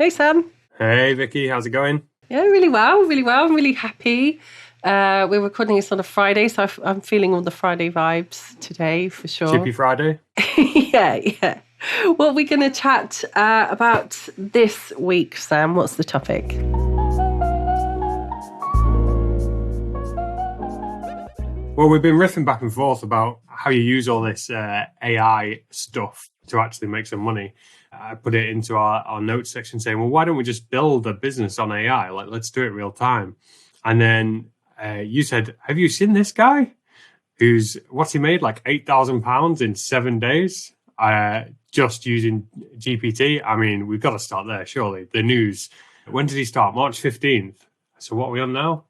Hey, Sam. Hey Vicky, how's it going? Yeah, really well, really well. I'm really happy. We're recording this on a Friday, so I'm feeling all the Friday vibes today for sure. Chippy Friday? Yeah. What we're going to chat about this week, Sam? What's the topic? Well, we've been riffing back and forth about how you use all this AI stuff to actually make some money. I put it into our notes section saying, well, why don't we just build a business on AI? Like, let's do it real time. And then you said, have you seen this guy? What's he made? Like £8,000 in 7 days just using GPT. I mean, we've got to start there, surely. The news. When did he start? March 15th. So what are we on now?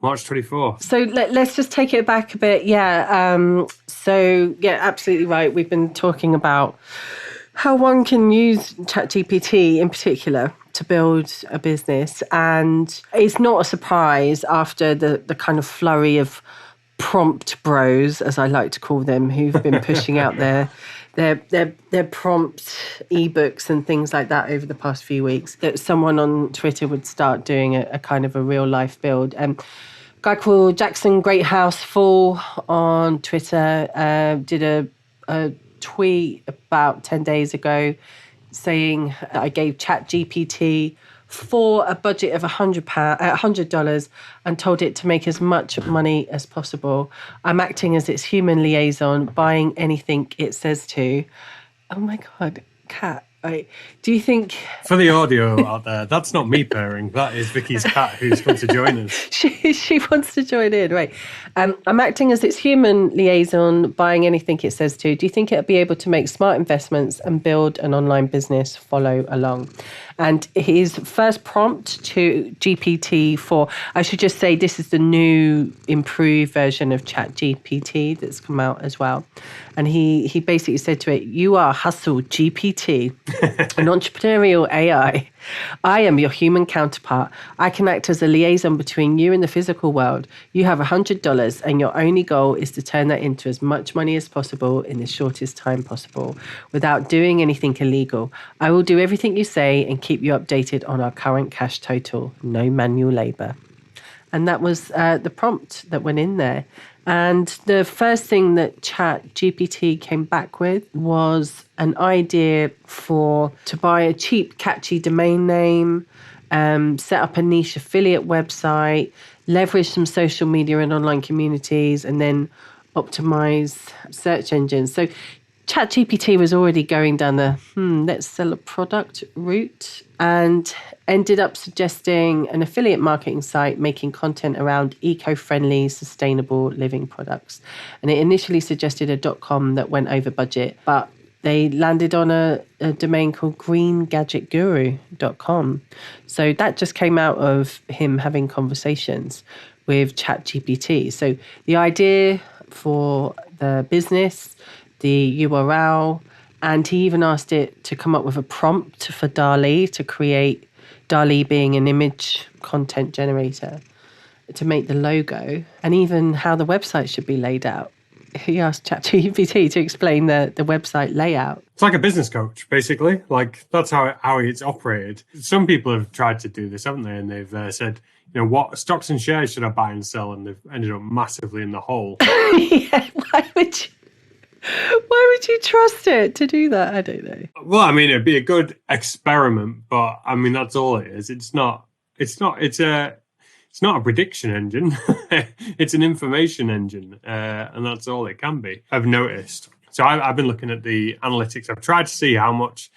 March 24th. So let's just take it back a bit. Yeah. Absolutely right. We've been talking about how one can use Chat GPT in particular to build a business. And it's not a surprise after the kind of flurry of prompt bros, as I like to call them, who've been pushing out their prompt ebooks and things like that over the past few weeks, that someone on Twitter would start doing a kind of a real life build. A guy called Jackson Greathouse Fall on Twitter did a tweet about 10 days ago saying that I gave Chat GPT for a budget of $100 and told it to make as much money as possible. I'm acting as its human liaison, buying anything it says to. Oh my God, Kat. Do you think... For the audio out there, that's not me purring. That is Vicky's cat who's come to join us. She wants to join in, right. I'm acting as its human liaison, buying anything it says to. Do you think it'll be able to make smart investments and build an online business? Follow along. And his first prompt to GPT-4, I should just say this is the new improved version of Chat GPT that's come out as well. And he basically said to it, you are Hustle GPT, an entrepreneurial AI. I am your human counterpart. I can act as a liaison between you and the physical world. You have $100 and your only goal is to turn that into as much money as possible in the shortest time possible without doing anything illegal. I will do everything you say and keep you updated on our current cash total. No manual labor. And that was the prompt that went in there. And the first thing that Chat GPT came back with was an idea to buy a cheap, catchy domain name, set up a niche affiliate website, leverage some social media and online communities, and then optimize search engines. So ChatGPT was already going down the let's sell a product route and ended up suggesting an affiliate marketing site making content around eco-friendly, sustainable living products. And it initially suggested a .com that went over budget, but they landed on a domain called greengadgetguru.com. So that just came out of him having conversations with ChatGPT. So the idea for the business, the URL, and he even asked it to come up with a prompt for DALL-E to create, DALL-E being an image content generator, to make the logo, and even how the website should be laid out. He asked ChatGPT to explain the website layout. It's like a business coach, basically. Like, that's how it's operated. Some people have tried to do this, haven't they? And they've said, what stocks and shares should I buy and sell? And they've ended up massively in the hole. Yeah, why would you trust it to do that? I don't know. Well, I mean, it'd be a good experiment, but I mean, that's all it is. It's not a prediction engine. It's an information engine. And that's all it can be, I've noticed. So I've been looking at the analytics. I've tried to see how much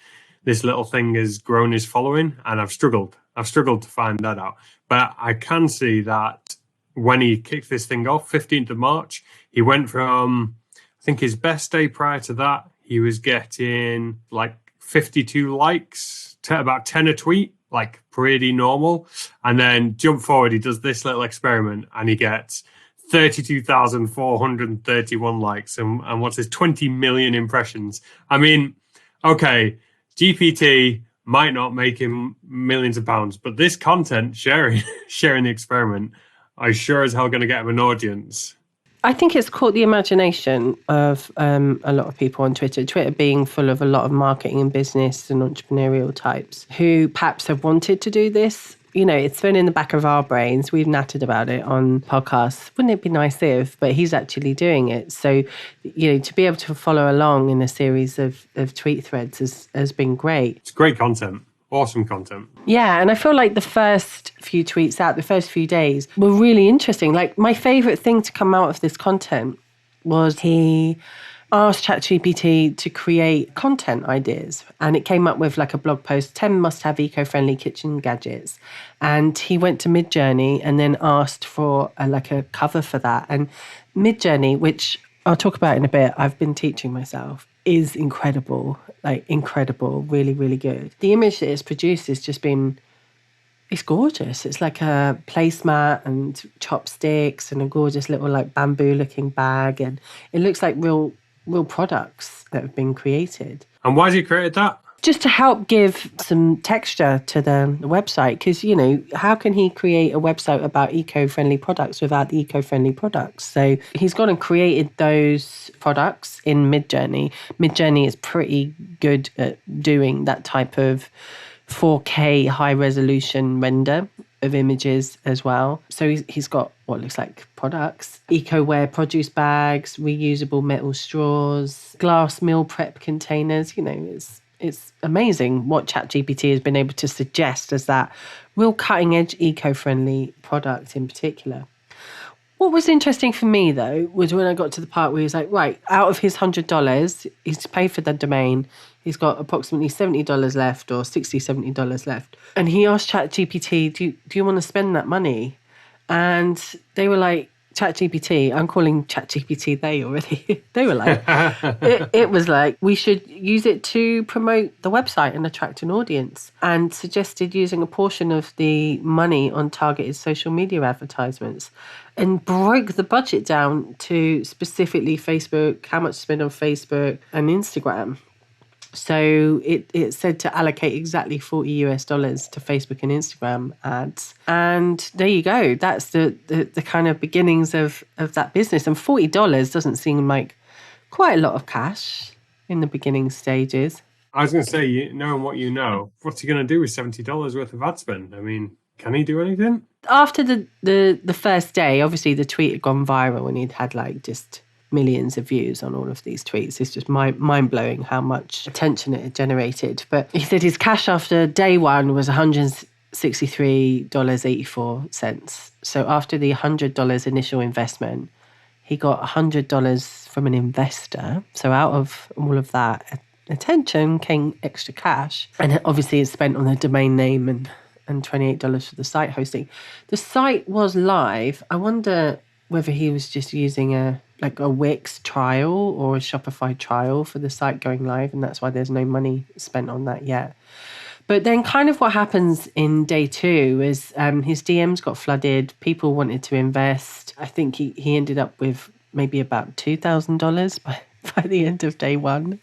this little thing has grown his following, and I've struggled to find that out. But I can see that when he kicked this thing off, 15th of March, he went from, I think his best day prior to that, he was getting like 52 likes to about 10 a tweet, like pretty normal. And then jump forward, he does this little experiment and he gets 32,431 likes and what's his 20 million impressions. I mean, okay, GPT might not make him millions of pounds, but this content sharing the experiment, I sure as hell going to get him an audience. I think it's caught the imagination of a lot of people on Twitter. Twitter being full of a lot of marketing and business and entrepreneurial types who perhaps have wanted to do this. You know, it's been in the back of our brains. We've nattered about it on podcasts. Wouldn't it be nice if? But he's actually doing it. So, you know, to be able to follow along in a series of tweet threads has been great. It's great content. Awesome content. Yeah, and I feel like the first few tweets out, the first few days were really interesting. Like my favourite thing to come out of this content was he asked ChatGPT to create content ideas, and it came up with like a blog post, 10 must-have eco-friendly kitchen gadgets. And he went to Midjourney and then asked for a cover for that. And Midjourney, which I'll talk about in a bit, I've been teaching myself, is incredible, really, really good. The image that it's produced has just been, it's gorgeous. It's like a placemat and chopsticks and a gorgeous little like bamboo looking bag. And it looks like real products that have been created. And why has he created that? Just to help give some texture to the website, because, you know, how can he create a website about eco-friendly products without the eco-friendly products? So he's gone and created those products in Midjourney. Midjourney is pretty good at doing that type of 4K high-resolution render of images as well. So he's got what looks like products, eco-ware produce bags, reusable metal straws, glass meal prep containers. You know, it's amazing what ChatGPT has been able to suggest as that real cutting-edge eco-friendly product in particular. What was interesting for me, though, was when I got to the part where he was like, right, out of his $100, he's paid for the domain. He's got approximately $70 left or $60, $70 left. And he asked ChatGPT, do you want to spend that money? And they were like, ChatGPT, I'm calling ChatGPT they already. They were like, it was like, we should use it to promote the website and attract an audience, and suggested using a portion of the money on targeted social media advertisements, and broke the budget down to specifically Facebook, how much to spend on Facebook and Instagram. So it said to allocate exactly $40 to Facebook and Instagram ads. And there you go. That's the kind of beginnings of that business. And $40 doesn't seem like quite a lot of cash in the beginning stages. I was going to say, knowing what you know, what's he going to do with $70 worth of ad spend? I mean, can he do anything? After the first day, obviously the tweet had gone viral and he'd had like just millions of views on all of these tweets. It's just mind-blowing how much attention it had generated. But he said his cash after day one was $163.84. So after the $100 initial investment, he got $100 from an investor. So out of all of that attention came extra cash. And obviously it's spent on the domain name and $28 for the site hosting. The site was live. I wonder whether he was just using a Wix trial or a Shopify trial for the site going live, and that's why there's no money spent on that yet. But then kind of what happens in day two is his DMs got flooded. People wanted to invest. I think he ended up with maybe about $2,000 by the end of day one,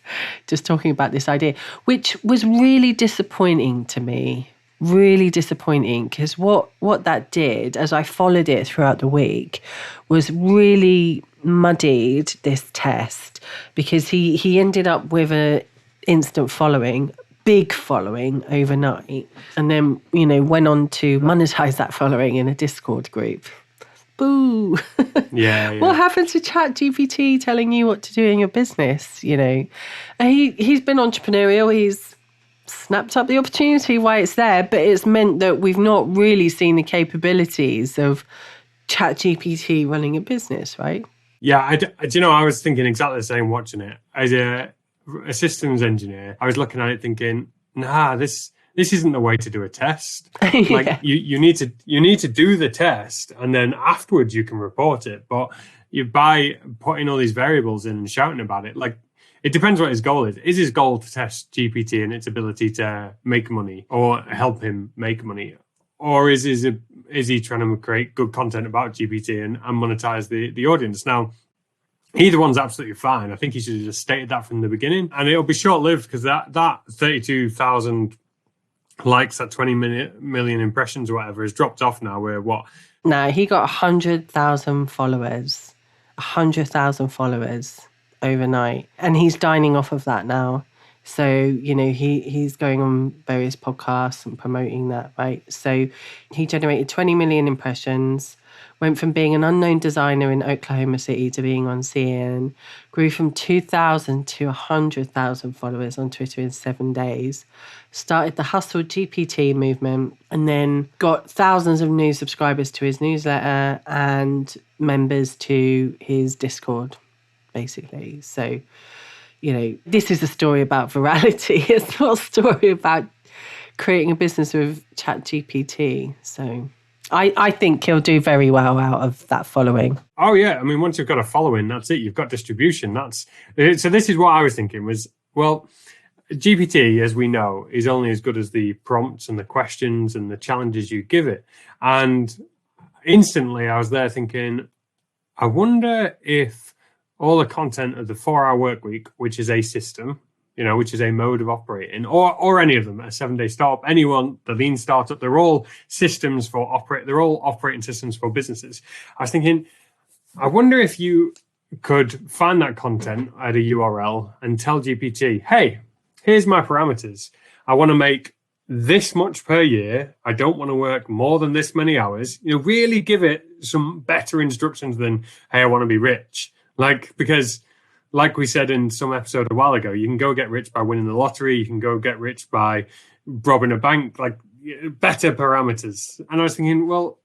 just talking about this idea, which was really disappointing to me. Really disappointing, because what that did, as I followed it throughout the week, was really muddied this test, because he ended up with an instant following, big following overnight, and then, you know, went on to monetize that following in a Discord group. Boo. Yeah. What happened to ChatGPT telling you what to do in your business? You know, and he's been entrepreneurial. He's snapped up the opportunity while it's there, but it's meant that we've not really seen the capabilities of ChatGPT running a business, right? Yeah, I was thinking exactly the same watching it. As a systems engineer, I was looking at it thinking, this isn't the way to do a test. Like Yeah. you need to do the test, and then afterwards you can report it. But by putting all these variables in and shouting about it, like, it depends what his goal is. Is his goal to test GPT and its ability to make money or help him make money? Or is he trying to create good content about GPT and monetize the audience? Now, either one's absolutely fine. I think he should have just stated that from the beginning. And it'll be short-lived, because that 32,000 likes at 20 million impressions or whatever has dropped off now. We're what? No, he got 100,000 followers 100,000 followers overnight. And he's dining off of that now. So, he's going on various podcasts and promoting that, right? So he generated 20 million impressions, went from being an unknown designer in Oklahoma City to being on CNN, grew from 2,000 to 100,000 followers on Twitter in 7 days, started the Hustle GPT movement, and then got thousands of new subscribers to his newsletter and members to his Discord, basically. So, this is a story about virality. It's not a story about creating a business with Chat GPT. So I think he'll do very well out of that following. Oh, yeah. I mean, once you've got a following, that's it. You've got distribution. So this is what I was thinking was, well, GPT, as we know, is only as good as the prompts and the questions and the challenges you give it. And instantly I was there thinking, I wonder if all the content of the 4-hour work week, which is a system, which is a mode of operating, or any of them, a 7-day startup, anyone, the lean startup, they're all systems they're all operating systems for businesses. I was thinking, I wonder if you could find that content at a URL and tell GPT, hey, here's my parameters. I want to make this much per year. I don't want to work more than this many hours. Really give it some better instructions than, hey, I want to be rich. Because like we said in some episode a while ago, you can go get rich by winning the lottery. You can go get rich by robbing a bank, better parameters. And I was thinking, well,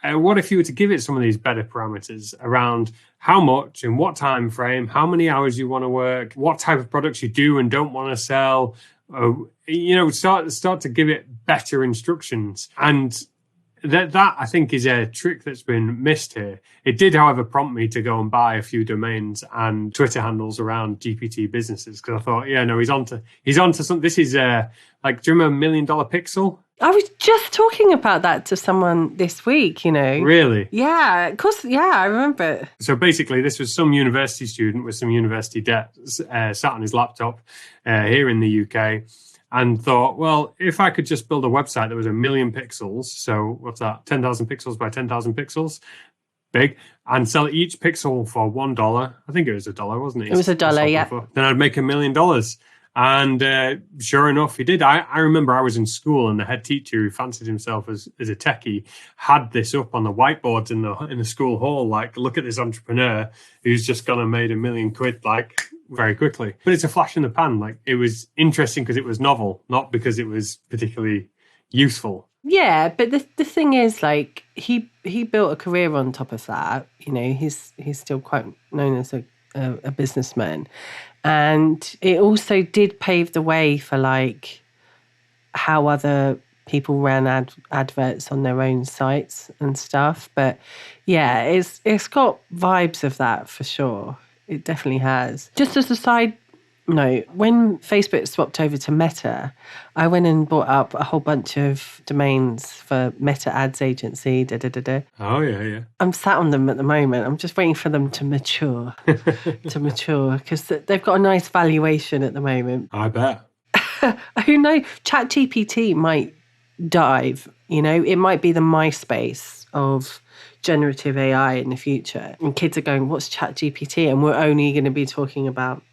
what if you were to give it some of these better parameters around how much, in what time frame, how many hours you want to work, what type of products you do and don't want to sell, start to give it better instructions. And that I think is a trick that's been missed here. It did, however, prompt me to go and buy a few domains and Twitter handles around GPT businesses, because I thought, he's onto something. This is do you remember $1 Million Pixel? I was just talking about that to someone this week, Really? Yeah, of course. Yeah, I remember it. So basically, this was some university student with some university debt sat on his laptop here in the UK, and thought, well, if I could just build a website that was 1 million pixels, so what's that, 10,000 pixels by 10,000 pixels, big, and sell each pixel for $1. I think it was $1, wasn't it? It was $1, yeah. Then I'd make $1 million. And sure enough, he did. I remember I was in school, and the head teacher, who fancied himself as a techie, had this up on the whiteboards in the school hall, look at this entrepreneur who's just gone and made £1 million, very quickly. But it's a flash in the pan. It was interesting because it was novel, not because it was particularly useful. Yeah, but the thing is, he built a career on top of that. He's still quite known as a businessman, and it also did pave the way for how other people ran adverts on their own sites and stuff. But yeah, it's got vibes of that for sure. It definitely has. Just as a side note, when Facebook swapped over to Meta, I went and bought up a whole bunch of domains for Meta Ads Agency. Oh, yeah. I'm sat on them at the moment. I'm just waiting for them to mature, because they've got a nice valuation at the moment. I bet. Who knows? Chat GPT might dive. It might be the MySpace of generative AI in the future. And kids are going, what's Chat GPT? And we're only going to be talking about,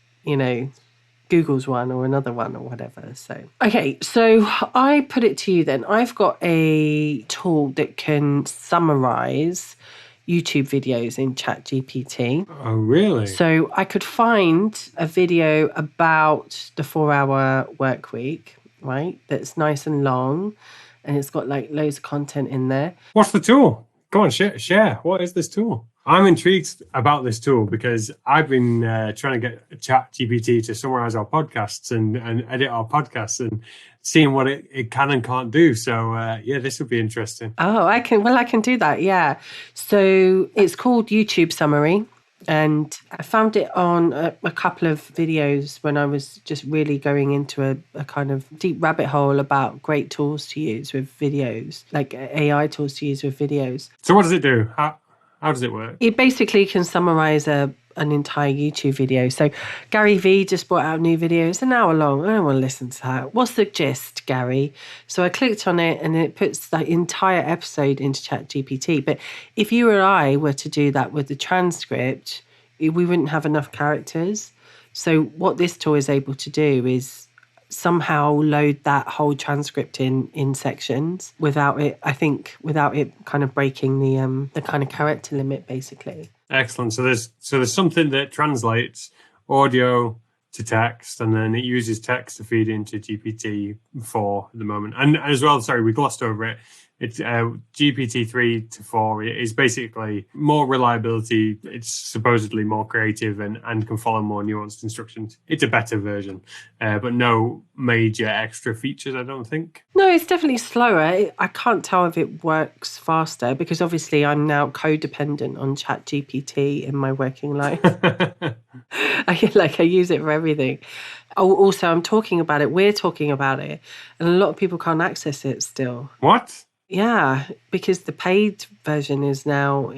Google's one or another one or whatever. So, okay, so I put it to you then. I've got a tool that can summarize YouTube videos in Chat GPT. Oh, really? So I could find a video about the 4-hour work week, right? That's nice and long, and it's got loads of content in there. What's the tool? Go on, share. What is this tool? I'm intrigued about this tool because I've been trying to get Chat GPT to summarize our podcasts and edit our podcasts and seeing what it can and can't do. So, this would be interesting. Oh, I can do that, yeah. So it's called YouTube Summary. And I found it on a couple of videos when I was just really going into a kind of deep rabbit hole about great tools to use with videos, AI tools to use with videos. So what does it do? How does it work? It basically can summarize an entire YouTube video. So Gary Vee just brought out a new video. It's an hour long. I don't want to listen to that. What's the gist, Gary? So I clicked on it and it puts the entire episode into Chat GPT. But if you or I were to do that with the transcript, we wouldn't have enough characters. So what this tool is able to do is somehow load that whole transcript in sections without it kind of breaking the kind of character limit, basically. Excellent. So there's something that translates audio to text, and then it uses text to feed into GPT-4 at the moment. And as well, sorry, we glossed over it. It's GPT-3 to 4 is basically more reliability. It's supposedly more creative and can follow more nuanced instructions. It's a better version, but no major extra features, I don't think. No, it's definitely slower. I can't tell if it works faster because obviously I'm now codependent on Chat GPT in my working life. I use it for everything. Oh, also, I'm talking about it. We're talking about it. And a lot of people can't access it still. What? Yeah, because the paid version is now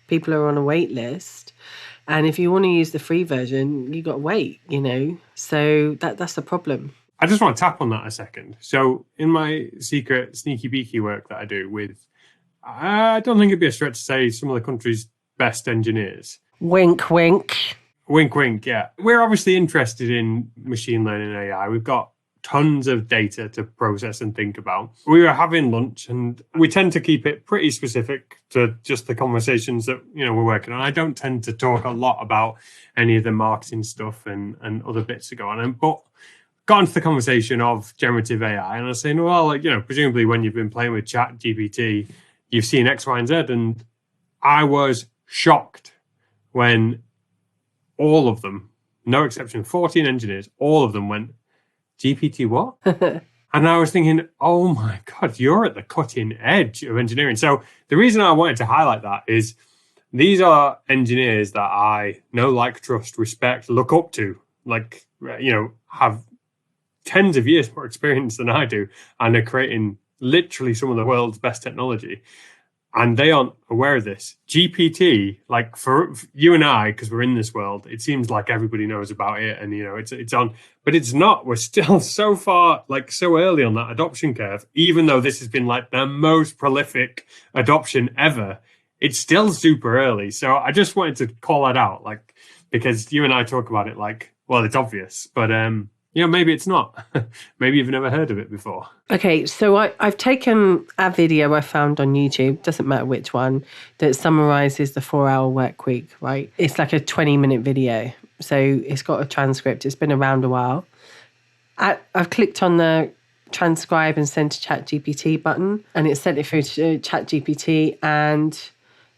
people are on a wait list. And if you want to use the free version, you got to wait, So that's the problem. I just want to tap on that a second. So in my secret sneaky beaky work that I do with, I don't think it'd be a stretch to say some of the country's best engineers. Wink, wink. Wink, wink, yeah. We're obviously interested in machine learning and AI. We've got tons of data to process and think about. We were having lunch and we tend to keep it pretty specific to just the conversations that, we're working on. I don't tend to talk a lot about any of the marketing stuff and other bits that go on. But got into the conversation of generative AI and I was saying, well, presumably when you've been playing with Chat GPT, you've seen X, Y, and Z. And I was shocked when all of them, no exception, 14 engineers, all of them went, GPT what? And I was thinking, oh my God, you're at the cutting edge of engineering. So the reason I wanted to highlight that is these are engineers that I know, like, trust, respect, look up to, have tens of years more experience than I do and are creating literally some of the world's best technology. And they aren't aware of this. GPT, for you and I, because we're in this world, it seems like everybody knows about it and, it's on, but it's not. We're still so far, so early on that adoption curve, even though this has been the most prolific adoption ever, it's still super early. So I just wanted to call that out, because you and I talk about it well, it's obvious, but, maybe it's not. Maybe you've never heard of it before. Okay, so I've taken a video I found on YouTube, doesn't matter which one, that summarizes the 4-hour work week, right? It's like a 20-minute video. So it's got a transcript. It's been around a while. I've clicked on the transcribe and send to ChatGPT button, and it sent it through to ChatGPT, and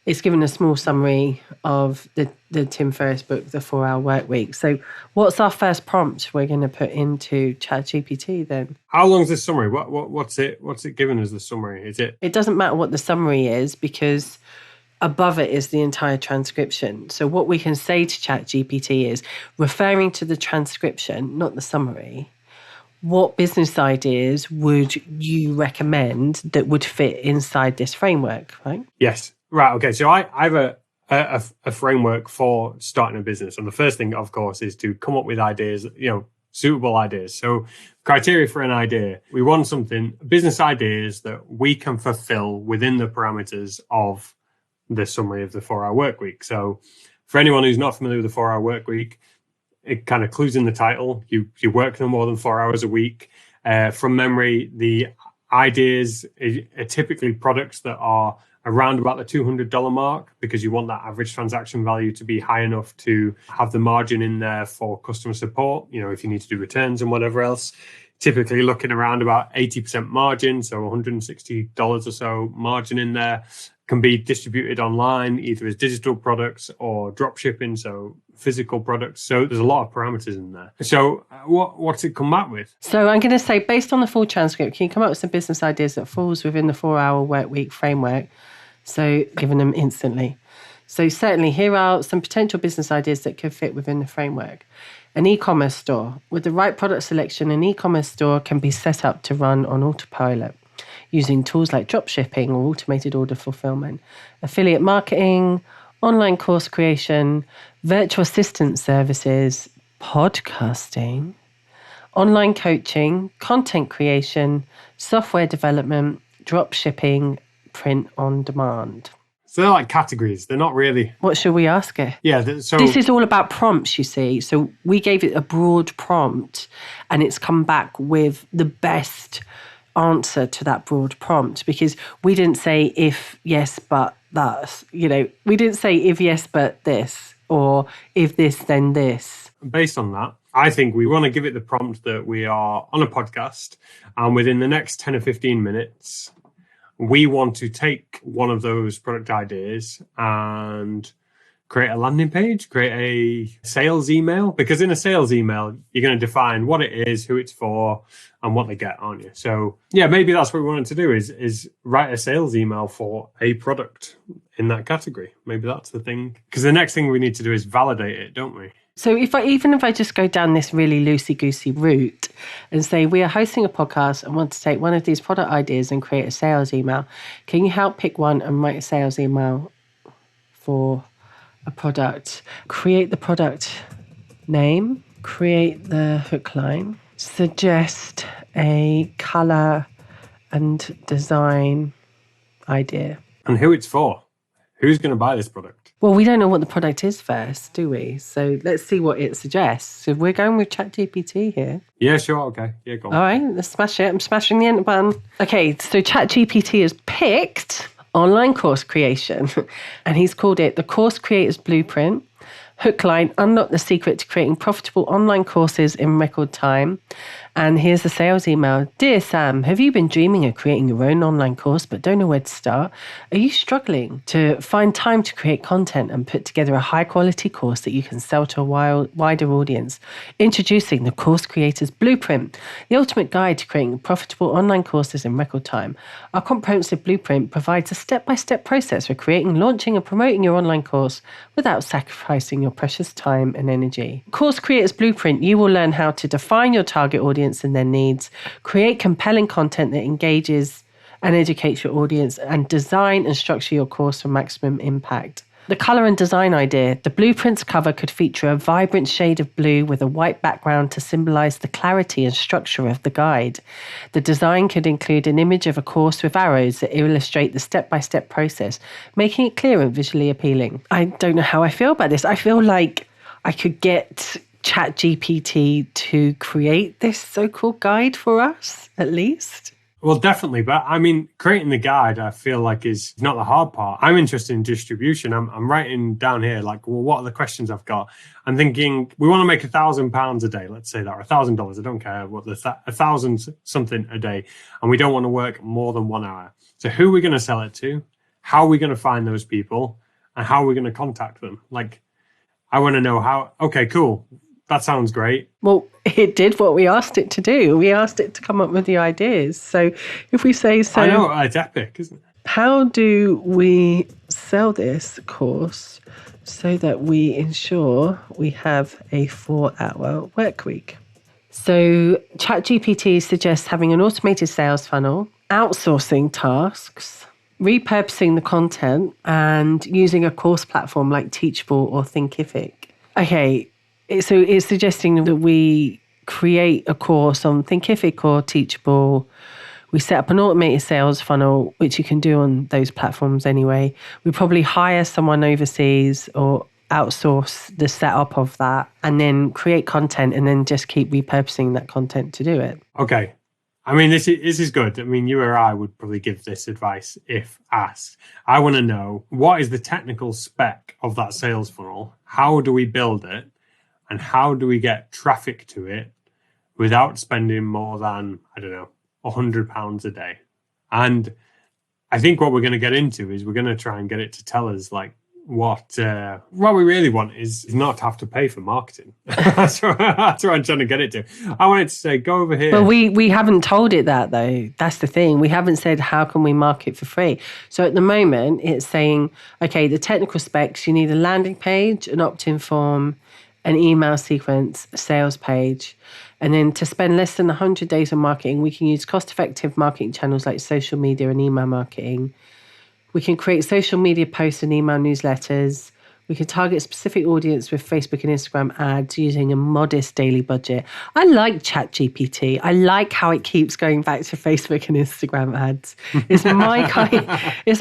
it's given a small summary of the Tim Ferriss book, The 4-Hour Work Week. So what's our first prompt we're going to put into ChatGPT then? How long is this summary? What's it given as the summary? Is it? It doesn't matter what the summary is because above it is the entire transcription. So what we can say to ChatGPT is, referring to the transcription, not the summary, what business ideas would you recommend that would fit inside this framework, right? Yes. Right. Okay. So I have a framework for starting a business. And the first thing, of course, is to come up with ideas, suitable ideas. So criteria for an idea, we want business ideas that we can fulfill within the parameters of the summary of the 4-hour work week. So for anyone who's not familiar with the 4-hour work week, it kind of clues in the title. You work no more than 4 hours a week. From memory, the ideas are typically products that are around about the $200 mark, because you want that average transaction value to be high enough to have the margin in there for customer support, if you need to do returns and whatever else. Typically looking around about 80% margin, so $160 or so margin in there. Can be distributed online, either as digital products or drop shipping, so physical products. So there's a lot of parameters in there. So what's it come back with? So I'm going to say, based on the full transcript, can you come up with some business ideas that falls within the 4-hour work week framework? So giving them instantly. So certainly here are some potential business ideas that could fit within the framework. An e-commerce store. With the right product selection, an e-commerce store can be set up to run on autopilot. using tools like dropshipping or automated order fulfillment, affiliate marketing, online course creation, virtual assistant services, podcasting, online coaching, content creation, software development, dropshipping, print on demand. So they're like categories. They're not really. What should we ask it? Yeah. So This is all about prompts, you see. So we gave it a broad prompt and it's come back with the best answer to that broad prompt, because we didn't say if yes, but that, we didn't say if yes, but this, or if this, then this. based on that, I think we want to give it the prompt that we are on a podcast, and within the next 10 or 15 minutes, we want to take one of those product ideas and create a landing page, create a sales email, because in a sales email, you're going to define what it is, who it's for, and what they get, aren't you? So yeah, maybe that's what we wanted to do is write a sales email for a product in that category. Maybe that's the thing. Because the next thing we need to do is validate it, don't we? So if I just go down this really loosey-goosey route and say we are hosting a podcast and want to take one of these product ideas and create a sales email, can you help pick one and write a sales email for a product? Create the product name, create the hook line, suggest a color and design idea. And who it's for. Who's going to buy this product? Well, we don't know what the product is first, do we? So let's see what it suggests. So we're going with Chat GPT here. Yeah, sure. Okay. Yeah, go on. All right, let's smash it. I'm smashing the enter button. Okay, so Chat GPT has picked online course creation, and he's called it the Course Creator's Blueprint. Hook line, unlock the secret to creating profitable online courses in record time. And here's the sales email. Dear Sam, have you been dreaming of creating your own online course but don't know where to start? Are you struggling to find time to create content and put together a high quality course that you can sell to a wider audience? Introducing the Course Creator's Blueprint, the ultimate guide to creating profitable online courses in record time. Our comprehensive blueprint provides a step-by-step process for creating, launching and promoting your online course without sacrificing your precious time and energy. Course Creator's Blueprint, you will learn how to define your target audience and their needs, create compelling content that engages and educates your audience, and design and structure your course for maximum impact. The color and design idea. The blueprint's cover could feature a vibrant shade of blue with a white background to symbolize the clarity and structure of the guide. The design could include an image of a course with arrows that illustrate the step-by-step process, making it clear and visually appealing. I don't know how I feel about this. I feel like I could get Chat GPT to create this so-called guide for us, at least. Well, definitely. But I mean, creating the guide, I feel like is not the hard part. I'm interested in distribution. I'm writing down here, like, well, what are the questions I've got? I'm thinking we want to make £1,000 a day. Let's say that, or $1,000. I don't care what $1,000 something a day. And we don't want to work more than 1 hour. So who are we going to sell it to? How are we going to find those people? And how are we going to contact them? Like, I want to know how. Okay, cool. That sounds great. Well, it did what we asked it to do. We asked it to come up with the ideas. So if we say so... I know, it's epic, isn't it? How do we sell this course so that we ensure we have a 4-hour work week? So ChatGPT suggests having an automated sales funnel, outsourcing tasks, repurposing the content, and using a course platform like Teachable or Thinkific. Okay, so it's suggesting that we create a course on Thinkific or Teachable. We set up an automated sales funnel, which you can do on those platforms anyway. We probably hire someone overseas or outsource the setup of that, and then create content and then just keep repurposing that content to do it. Okay. I mean, this is good. I mean, you or I would probably give this advice if asked. I want to know, what is the technical spec of that sales funnel? How do we build it? And how do we get traffic to it without spending more than, I don't know, £100 a day? And I think what we're going to get into is we're going to try and get it to tell us, like, what we really want is not to have to pay for marketing. that's what I'm trying to get it to. I want it to say, go over here. Well, we haven't told it that, though. That's the thing. We haven't said, how can we market for free? So at the moment, it's saying, okay, the technical specs, you need a landing page, an opt-in form, an email sequence, a sales page. And then to spend less than 100 days on marketing, we can use cost-effective marketing channels like social media and email marketing. We can create social media posts and email newsletters. We can target a specific audience with Facebook and Instagram ads using a modest daily budget. I like Chat GPT. I like how it keeps going back to Facebook and Instagram ads. It's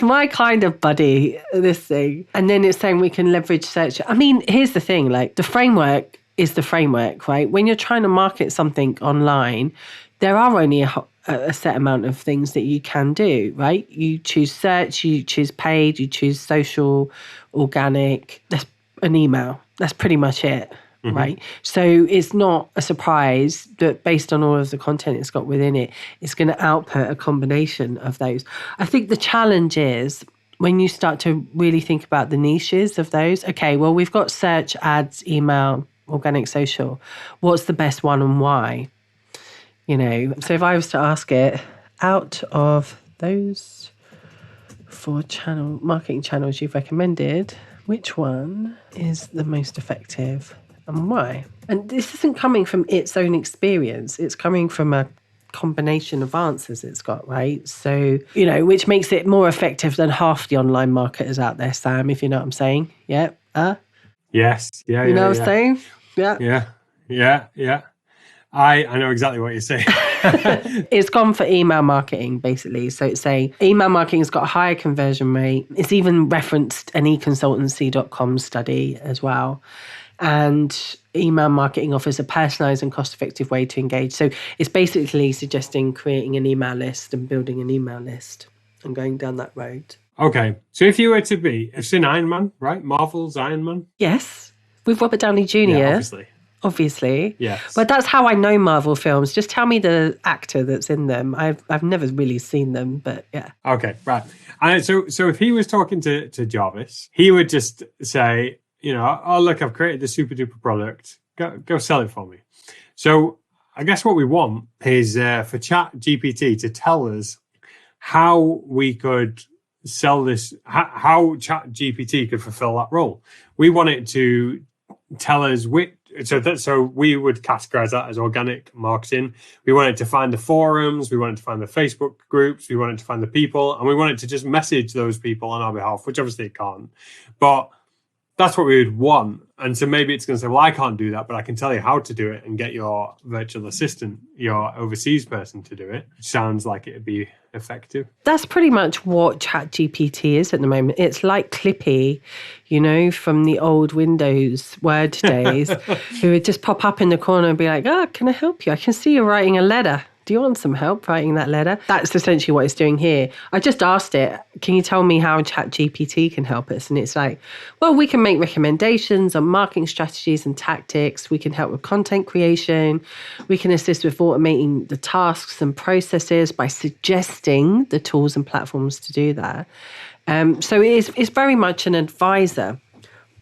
my kind of buddy, this thing. And then it's saying we can leverage search. I mean, here's the thing, like the framework is the framework, right? When you're trying to market something online, there are only a set amount of things that you can do, right? You choose search, you choose paid, you choose social, organic, that's an email. That's pretty much it, right? So it's not a surprise that based on all of the content it's got within it, it's going to output a combination of those. I think the challenge is when you start to really think about the niches of those, okay, well, we've got search, ads, email, organic, social. What's the best one and why? You know, so if I was to ask it, out of those 4 marketing channels you've recommended, which one is the most effective and why? And this isn't coming from its own experience. It's coming from a combination of answers it's got, right? So, you know, which makes it more effective than half the online marketers out there, Sam, if you know what I'm saying. Yeah. Yes. Yeah. You know what I'm saying? Yeah. Yeah. I know exactly what you're saying. It's gone for email marketing, basically. So it's saying email marketing has got a higher conversion rate. It's even referenced an econsultancy.com study as well. And email marketing offers a personalized and cost-effective way to engage. So it's basically suggesting creating an email list and building an email list and going down that road. Okay. So if you were to be, it's in Iron Man, right? Marvel's Iron Man? Yes. With Robert Downey Jr. Yeah, Obviously. Yes. But that's how I know Marvel films. Just tell me the actor that's in them. I've never really seen them, but yeah. Okay, right. And so if he was talking to Jarvis, he would just say, you know, oh, look, I've created this super duper product. Go sell it for me. So I guess what we want is for Chat GPT to tell us how we could sell this, how Chat GPT could fulfill that role. We want it to tell us which. So we would categorize that as organic marketing. We wanted to find the forums, we wanted to find the Facebook groups, we wanted to find the people, and we wanted to just message those people on our behalf, which obviously it can't. But that's what we would want. And so maybe it's going to say, well, I can't do that, but I can tell you how to do it and get your virtual assistant, your overseas person to do it. Which sounds like it'd be effective. That's pretty much what ChatGPT is at the moment. It's like Clippy, you know, from the old Windows Word days, who would just pop up in the corner and be like, oh, can I help you? I can see you're writing a letter. Do you want some help writing that letter? That's essentially what it's doing here. I just asked it, can you tell me how ChatGPT can help us? And it's like, well, we can make recommendations on marketing strategies and tactics. We can help with content creation. We can assist with automating the tasks and processes by suggesting the tools and platforms to do that. So it's very much an advisor,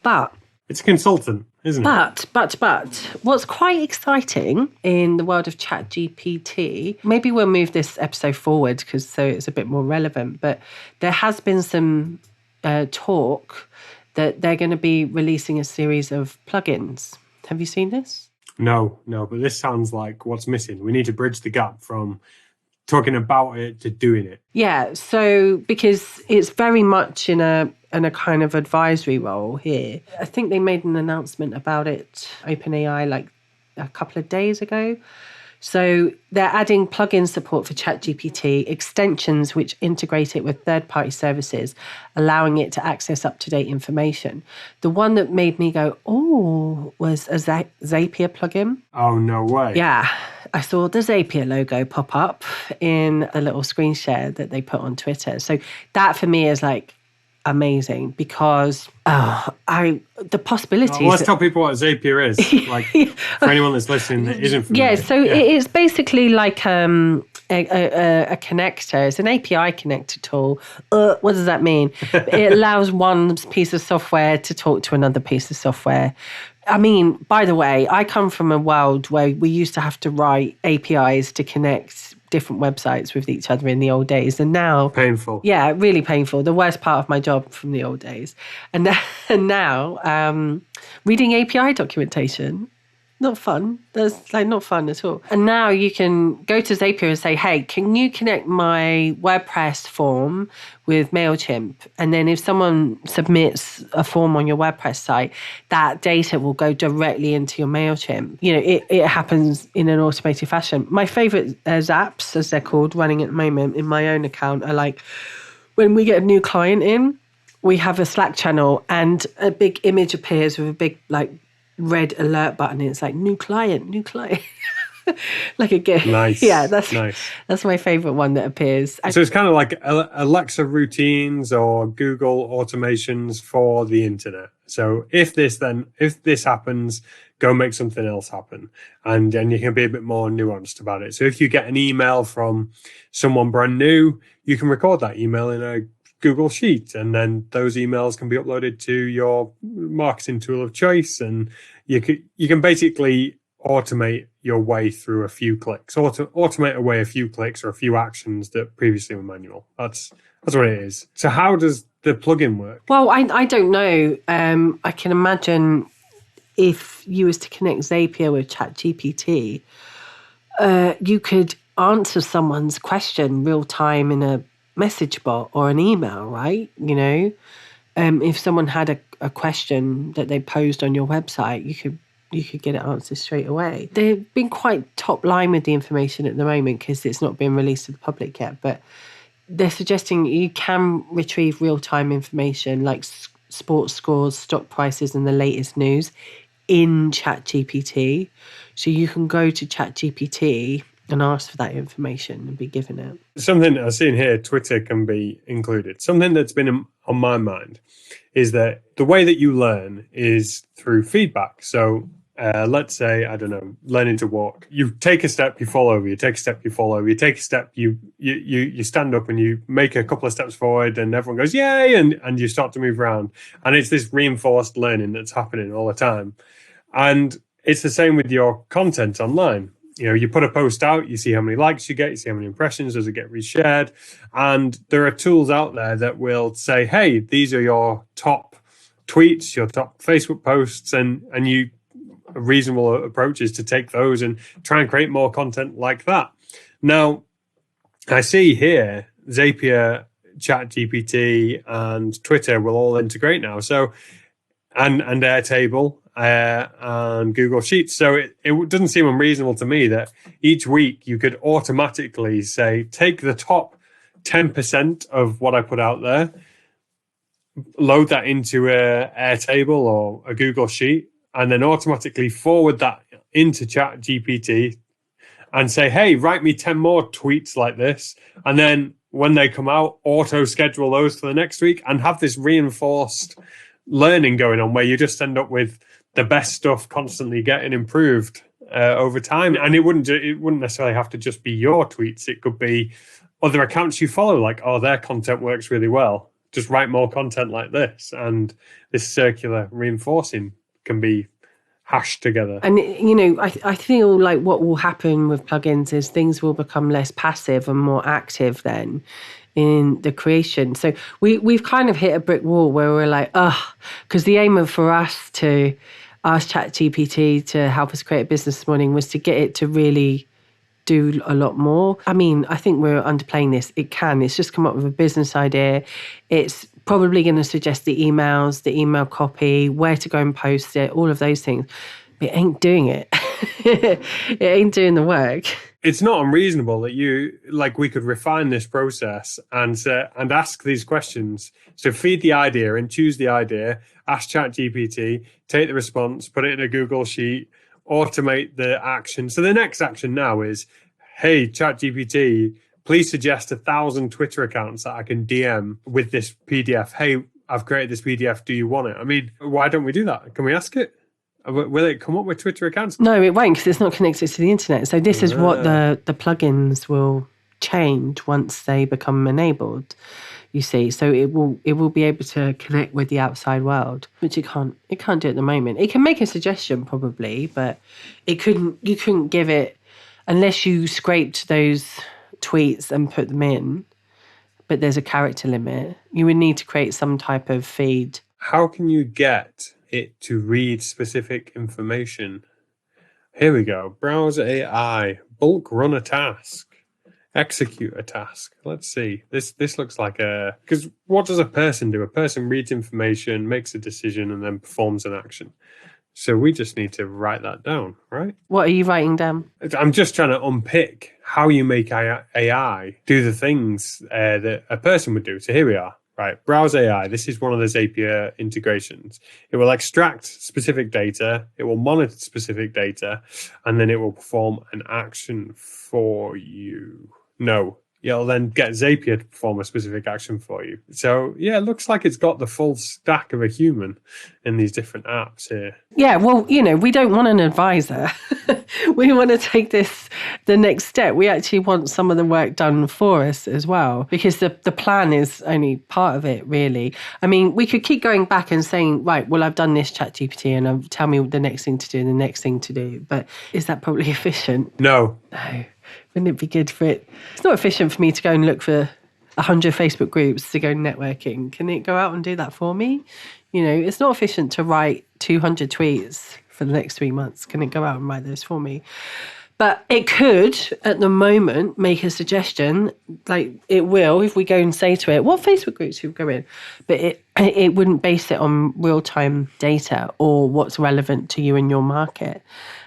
but it's a consultant, isn't it? But what's quite exciting in the world of ChatGPT, maybe we'll move this episode forward because so it's a bit more relevant, but there has been some talk that they're going to be releasing a series of plugins. Have you seen this? No, but this sounds like what's missing. We need to bridge the gap from talking about it to doing it. Yeah, so because it's very much in a kind of advisory role here. I think they made an announcement about it, OpenAI, like a couple of days ago. So they're adding plugin support for ChatGPT, extensions which integrate it with third-party services, allowing it to access up-to-date information. The one that made me go, oh, was a Zapier plugin. Oh, no way. Yeah. I saw the Zapier logo pop up in the little screen share that they put on Twitter. So that for me is like amazing because the possibilities. Well, let's tell people what Zapier is, like for anyone that's listening that isn't familiar. Yeah, so it's basically like a connector. It's an API connector tool. What does that mean? It allows one piece of software to talk to another piece of software. I mean, by the way, I come from a world where we used to have to write APIs to connect different websites with each other in the old days. And now... Painful. Yeah, really painful. The worst part of my job from the old days. And now reading API documentation, not fun. That's like not fun at all. And now you can go to Zapier and say, hey, can you connect my WordPress form with MailChimp? And then if someone submits a form on your WordPress site, that data will go directly into your MailChimp. You know, it happens in an automated fashion. My favorite zaps, as they're called, running at the moment in my own account are like, when we get a new client in, we have a Slack channel and a big image appears with a big like red alert button. And it's like new client. Like a GIF. Nice. Yeah, that's nice. That's my favorite one that appears. So it's kind of like Alexa routines or Google automations for the internet. So if this happens, go make something else happen. And you can be a bit more nuanced about it. So if you get an email from someone brand new, you can record that email in a Google Sheet, and then those emails can be uploaded to your marketing tool of choice. And you can basically automate your way through a few clicks, automate away a few clicks or a few actions that previously were manual. That's what it is. So how does the plugin work? Well, I don't know. I can imagine if you was to connect Zapier with Chat GPT, you could answer someone's question real time in a message bot or an email, right? You know, if someone had a question that they posed on your website, you could get it answered straight away. They've been quite top line with the information at the moment because it's not been released to the public yet, but they're suggesting you can retrieve real-time information like sports scores, stock prices, and the latest news in ChatGPT. So you can go to ChatGPT and ask for that information and be given it. Something I've seen here, Twitter can be included. Something that's been on my mind is that the way that you learn is through feedback. So let's say, I don't know, learning to walk. You take a step, you fall over. You take a step, you fall over. You take a step, you stand up and you make a couple of steps forward, and everyone goes, yay, and you start to move around. And it's this reinforced learning that's happening all the time. And it's the same with your content online. You know, you put a post out, you see how many likes you get, you see how many impressions, does it get reshared? And there are tools out there that will say, hey, these are your top tweets, your top Facebook posts, and a reasonable approach is to take those and try and create more content like that. Now, I see here Zapier, ChatGPT, and Twitter will all integrate now. So, and Airtable, and Google Sheets. So it doesn't seem unreasonable to me that each week you could automatically say, take the top 10% of what I put out there, load that into a Airtable or a Google Sheet, and then automatically forward that into ChatGPT and say, hey, write me 10 more tweets like this. And then when they come out, auto schedule those for the next week and have this reinforced learning going on where you just end up with the best stuff constantly getting improved over time. And it wouldn't necessarily have to just be your tweets. It could be other accounts you follow, like, oh, their content works really well. Just write more content like this. And this circular reinforcing can be hashed together. And, you know, I feel like what will happen with plugins is things will become less passive and more active then in the creation. So we've kind of hit a brick wall where we're like, because the aim for us to ask ChatGPT to help us create a business this morning was to get it to really do a lot more. I mean, I think we're underplaying this. It's just come up with a business idea. It's probably going to suggest the emails, the email copy, where to go and post it, all of those things. It ain't doing it. It ain't doing the work. It's not unreasonable that we could refine this process and ask these questions. So feed the idea and choose the idea, ask ChatGPT, take the response, put it in a Google Sheet, automate the action. So the next action now is, hey, ChatGPT, please suggest 1,000 Twitter accounts that I can DM with this PDF. Hey, I've created this PDF. Do you want it? I mean, why don't we do that? Can we ask it? Will it come up with Twitter accounts? No, it won't, because it's not connected to the internet. So this is what the plugins will change once they become enabled, you see. So it will be able to connect with the outside world, which it can't do at the moment. It can make a suggestion probably, but you couldn't give it, unless you scraped those tweets and put them in, but there's a character limit. You would need to create some type of feed. How can you get it to read specific information? Here we go. Browse AI. Bulk run a task. Execute a task. Let's see. This looks like because what does a person do? A person reads information, makes a decision, and then performs an action. So we just need to write that down, right? What are you writing down? I'm just trying to unpick how you make AI do the things that a person would do. So here we are, right? Browse AI. This is one of those API integrations. It will extract specific data. It will monitor specific data, and then it will perform an action for you. No, you'll then get Zapier to perform a specific action for you. So yeah, it looks like it's got the full stack of a human in these different apps here. Yeah, well, we don't want an advisor. We want to take this the next step. We actually want some of the work done for us as well, because the plan is only part of it, really. I mean, we could keep going back and saying, right, well, I've done this ChatGPT and tell me the next thing to do and the next thing to do. But is that probably efficient? No. Wouldn't it be good for it? It's not efficient for me to go and look for 100 Facebook groups to go networking. Can it go out and do that for me? It's not efficient to write 200 tweets for the next 3 months. Can it go out and write those for me? But it could, at the moment, make a suggestion, like it will, if we go and say to it, what Facebook groups should we go in? But it wouldn't base it on real-time data or what's relevant to you and your market.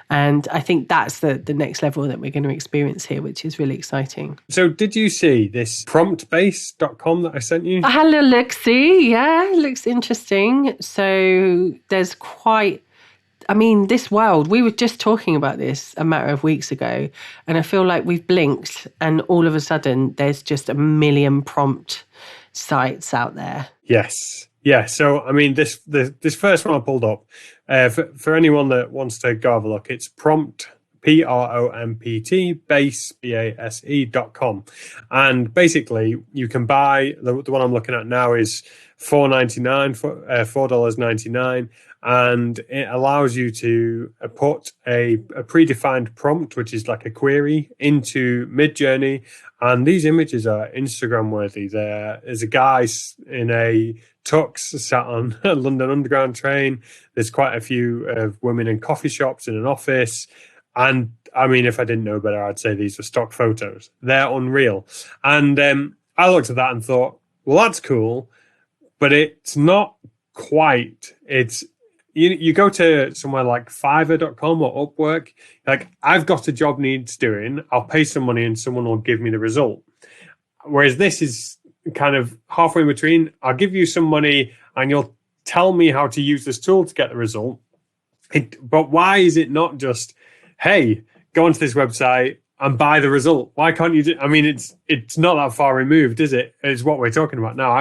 And I think that's the next level that we're going to experience here, which is really exciting. So did you see this promptbase.com that I sent you? I had a little look-see. Yeah, it looks interesting. So there's this world, we were just talking about this a matter of weeks ago, and I feel like we've blinked and all of a sudden there's just a million prompt sites out there. Yes. Yeah, so this first one I pulled up, for anyone that wants to go have a look, it's prompt, PROMPT, base.com. And basically you can buy, the one I'm looking at now is $4.99, and it allows you to put a predefined prompt, which is like a query, into Midjourney. And these images are Instagram worthy. There's a guy in a tux sat on a London Underground train. There's quite a few women in coffee shops, in an office. And if I didn't know better, I'd say these are stock photos. They're unreal. And I looked at that and thought, well, that's cool, but it's not quite. You go to somewhere like Fiverr.com or Upwork, like, I've got a job needs doing, I'll pay some money and someone will give me the result. Whereas this is kind of halfway in between. I'll give you some money and you'll tell me how to use this tool to get the result. But why is it not just, hey, go onto this website and buy the result? Why can't you do? It's not that far removed, is it? It's what we're talking about now.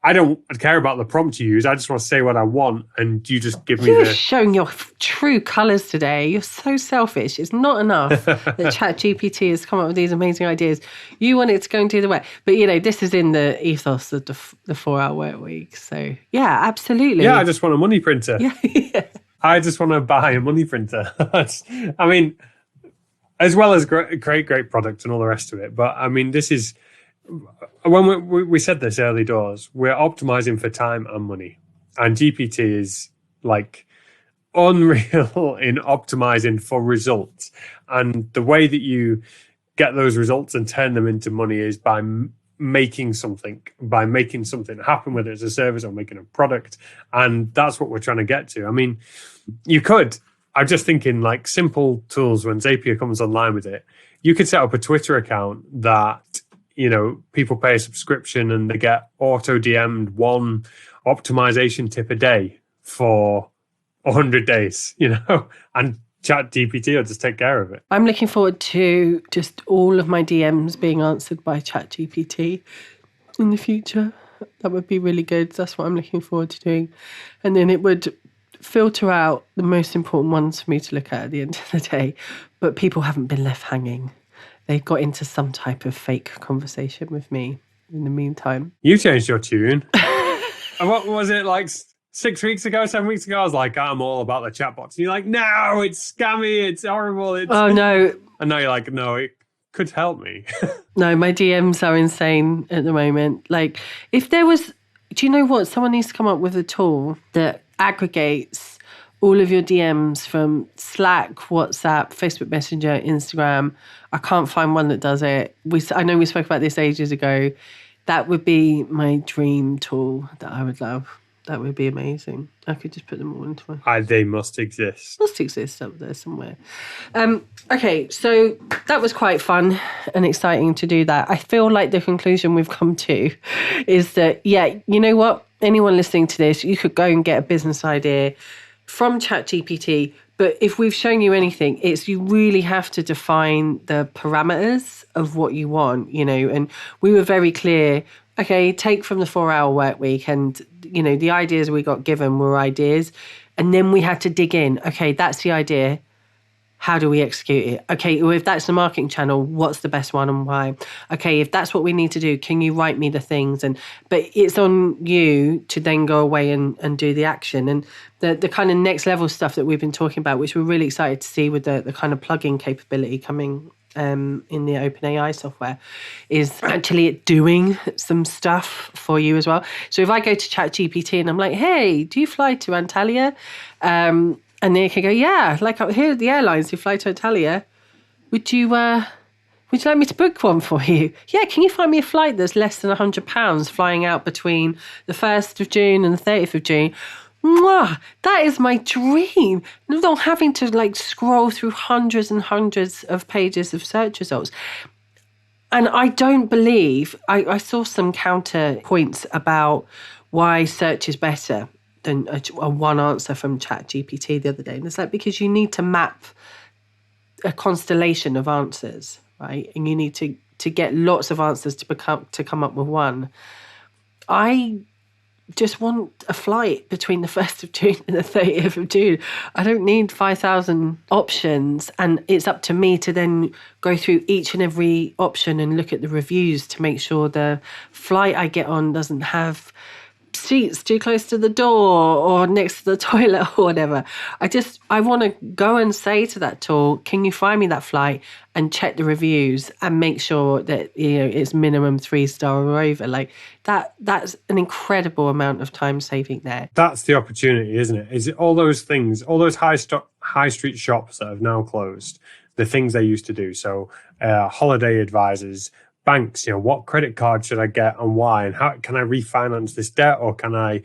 I don't care about the prompt you use. I just want to say what I want, and you just give me You're showing your true colours today. You're so selfish. It's not enough that ChatGPT has come up with these amazing ideas. You want it to go and do the work. But, this is in the ethos of the 4-hour work week. So, yeah, absolutely. Yeah, I just want a money printer. Yeah. I just want to buy a money printer. As well as great products and all the rest of it. But, this is... When we said this early doors, we're optimizing for time and money, and GPT is like unreal in optimizing for results. And the way that you get those results and turn them into money is by making something happen, whether it's a service or making a product. And that's what we're trying to get to. I'm just thinking, like, simple tools. When Zapier comes online with it, you could set up a Twitter account that, people pay a subscription and they get auto DM'd one optimization tip a day for 100 days, and Chat GPT will just take care of it. I'm looking forward to just all of my DMs being answered by Chat GPT in the future. That would be really good. That's what I'm looking forward to doing. And then it would filter out the most important ones for me to look at the end of the day. But people haven't been left hanging. They got into some type of fake conversation with me in the meantime. You changed your tune. And what was it, like 7 weeks ago? I was like, I'm all about the chatbots. And you're like, no, it's scammy, it's horrible. Oh, no. And now you're like, no, it could help me. No, my DMs are insane at the moment. Like, if there was, do you know what? Someone needs to come up with a tool that aggregates all of your DMs from Slack, WhatsApp, Facebook Messenger, Instagram. I can't find one that does it. I know we spoke about this ages ago. That would be my dream tool that I would love. That would be amazing. I could just put them all into my... They must exist. Must exist up there somewhere. Okay, so that was quite fun and exciting to do that. I feel like the conclusion we've come to is that, yeah, you know what? Anyone listening to this, you could go and get a business idea from Chat GPT. But if we've shown you anything, it's you really have to define the parameters of what you want, you know, and we were very clear. Okay, take from the 4-hour work week, and, you know, the ideas we got given were ideas. And then we had to dig in. Okay, that's the idea. How do we execute it? Okay, well, if that's the marketing channel, what's the best one and why? Okay, if that's what we need to do, can you write me the things? But it's on you to then go away and do the action. And the kind of next level stuff that we've been talking about, which we're really excited to see with the kind of plugin capability coming in the OpenAI software, is actually it doing some stuff for you as well. So if I go to ChatGPT and I'm like, hey, do you fly to Antalya? And they can go, yeah, like here are the airlines who fly to Antalya. Would you like me to book one for you? Yeah, can you find me a flight that's less than £100 flying out between the 1st of June and the 30th of June? Mwah, that is my dream. Not having to like scroll through hundreds and hundreds of pages of search results. And I don't believe, I saw some counter points about why search is better than a one answer from ChatGPT the other day. And it's like, because you need to map a constellation of answers, right? And you need to get lots of answers to come up with one. I just want a flight between the 1st of June and the 30th of June. I don't need 5,000 options. And it's up to me to then go through each and every option and look at the reviews to make sure the flight I get on doesn't have seats too close to the door or next to the toilet or whatever. I want to go and say to that tool, can you find me that flight, and check the reviews and make sure that, you know, it's minimum 3-star or over. Like that's an incredible amount of time saving there. That's the opportunity, isn't it? Is it all those things, all those high street shops that have now closed, the things they used to do. So holiday advisors, banks, you know, what credit card should I get and why, and how can I refinance this debt, or can I,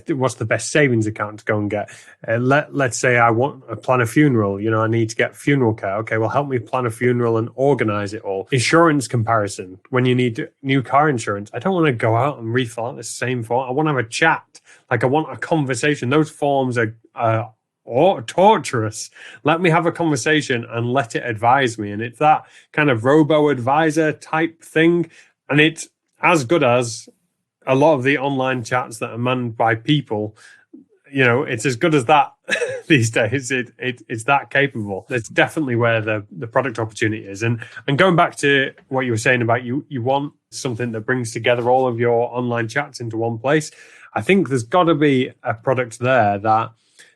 what's the best savings account to go and get? Let's say I want to plan a funeral, you know, I need to get funeral care. Okay, well, help me plan a funeral and organize it all. Insurance comparison, when you need new car insurance. I don't want to go out and refill out the same form. I want to have a chat. Like, I want a conversation. Those forms are or torturous. Let me have a conversation and let it advise me. And it's that kind of robo-advisor type thing. And it's as good as a lot of the online chats that are manned by people. You know, it's as good as that these days. It's that capable. That's definitely where the product opportunity is. And going back to what you were saying about you want something that brings together all of your online chats into one place. I think there's got to be a product there that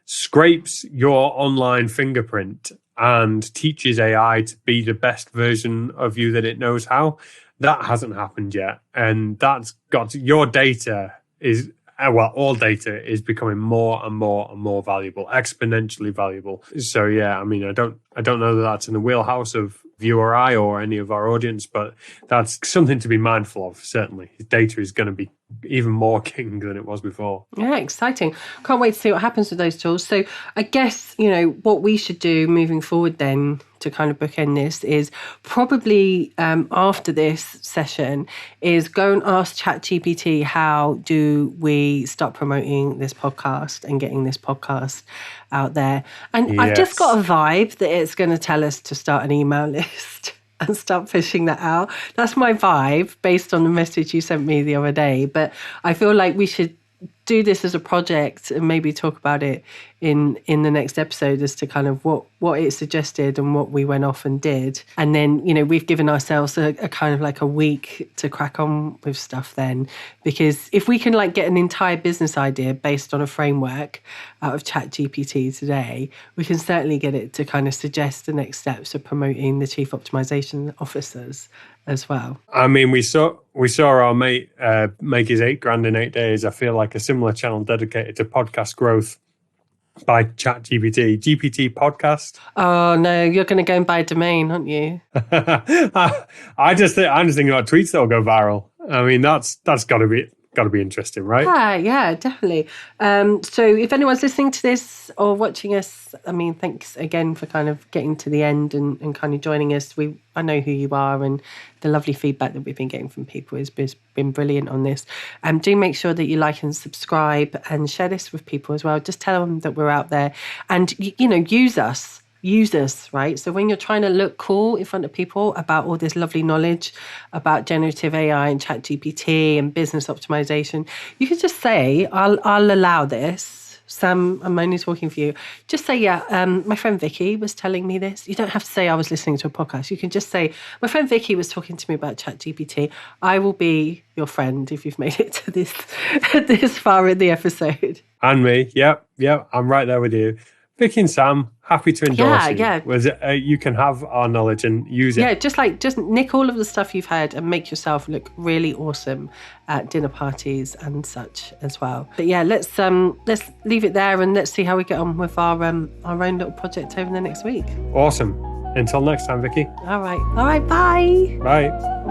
scrapes your online fingerprint and teaches AI to be the best version of you that it knows how. That hasn't happened yet. And that's got your data is, well, all data is becoming more and more and more valuable, exponentially valuable. So, yeah, I mean, I don't know that that's in the wheelhouse of you or I or any of our audience, but that's something to be mindful of, certainly. Data is going to be even more king than it was before. Yeah, exciting. Can't wait to see what happens with those tools. So I guess, you know, what we should do moving forward then to kind of bookend this is probably after this session is go and ask ChatGPT, how do we start promoting this podcast and getting this podcast out there? And yes. I've just got a vibe that it's going to tell us to start an email list and start pushing that out. That's my vibe based on the message you sent me the other day. But I feel like we should do this as a project and maybe talk about it in the next episode as to kind of what it suggested and what we went off and did. And then, we've given ourselves a kind of like a week to crack on with stuff then, because if we can like get an entire business idea based on a framework out of Chat GPT today, we can certainly get it to kind of suggest the next steps of promoting the Chief Optimisation Officers as well. I mean, we saw our mate make his $8,000 in 8 days. I feel like a similar channel dedicated to podcast growth by Chat GPT. GPT podcast. Oh no, you're going to go and buy a domain, aren't you? I'm just thinking about tweets that will go viral. I mean, that's got to be interesting, right? Yeah, definitely. So if anyone's listening to this or watching us, I mean, thanks again for kind of getting to the end and kind of joining us. I know who you are, and the lovely feedback that we've been getting from people has been brilliant on this. Do make sure that you like and subscribe and share this with people as well. Just tell them that we're out there, and use us, right? So when you're trying to look cool in front of people about all this lovely knowledge about generative AI and Chat GPT and business optimization, you could just say, I'll allow this. Sam, I'm only talking for you. Just say, my friend Vicky was telling me this. You don't have to say I was listening to a podcast. You can just say, my friend Vicky was talking to me about Chat GPT. I will be your friend if you've made it to this far in the episode. And me. Yep. I'm right there with you. Vicky and Sam, happy to endorse you. Yeah. You can have our knowledge and use it. Yeah, just nick all of the stuff you've heard and make yourself look really awesome at dinner parties and such as well. But yeah, let's leave it there and let's see how we get on with our own little project over the next week. Awesome. Until next time, Vicky. All right. Bye. Bye.